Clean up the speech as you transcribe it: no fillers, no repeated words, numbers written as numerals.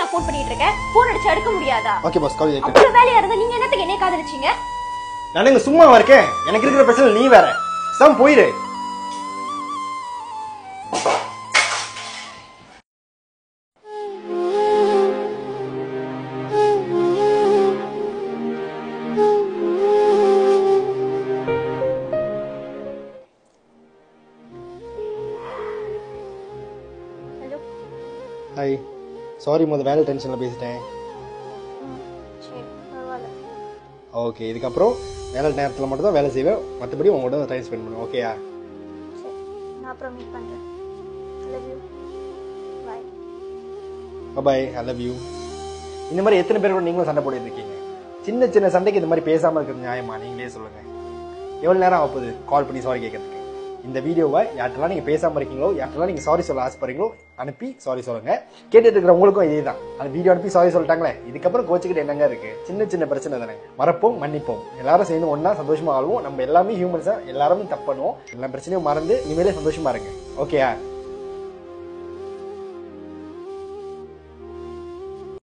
நான் ஃபோன் பண்ணிட்டு இருக்கேன். ஃபோன் அடிச்சு எடுக்க முடியாதா? ஓகே பாஸ் கால் வைக்கிறேன். அவ்வளவு வேலையா இருந்தா நீங்க என்னத்துக்கு என்னைய காதலிச்சீங்க? நான் இங்க சும்மாவா இருக்கேன்? எனக்கு இருக்கிற பிரச்சனை நீ வேற. சாம் போயிரு. ஹலோ. ஹாய். சாரி மொத வேலை டென்ஷன்ல பேசிட்டேன். சரி, பரவாயில்ல. ஓகே, இதுக்கப்புறம் வேலை நேரத்தில் மட்டும் தான் வேலை செய்வேன். மற்றபடி உங்களோட டைம் ஸ்பெண்ட் பண்ணுவேன். ஓகேயா? சரி, நான் அப்புறம் மீட் பண்றேன். I love you. Bye. Bye. I love you. இந்த மாதிரி எத்தனை பேர் கூட நீங்களும் சண்டை போட்டுட்டு இருக்கீங்க? சின்ன சின்ன சண்டைக்கு இந்த மாதிரி பேசாமல் இருக்கிறது நியாயமா? நீங்களே சொல்லுங்க. எவ்வளோ நேரம் ஆகுது கால் பண்ணி சாரி கேட்கறதுக்கு? இந்த வீடியோவை யார்ட்டெல்லாம் நீங்கள் பேசாமல் இருக்கீங்களோ, யார்ட்டெல்லாம் நீங்கள் சாரி சொல்ல ஆசைப்படுறீங்களோ அனுப்பி சாரி சொல்லுங்க. கேட்டுட்டு இருக்கிற உங்களுக்கும் இதே தான். அந்த வீடியோ அனுப்பி சாரி சொல்லிட்டாங்களே, இதுக்கப்புறம் கோச்சிக்கிட்டு என்னங்க இருக்கு? சின்ன சின்ன பிரச்சனை தானே. மறப்போம், மன்னிப்போம். எல்லாரும் சேர்ந்து ஒன்னா சந்தோஷமா ஆளுவோம். நம்ம எல்லாமே ஹியூமன்ஸா, எல்லாருமே தப்பு பண்ணுவோம். எல்லா பிரச்சனையும் மறந்து இனிமேலே சந்தோஷமா இருங்க. ஓகேயா?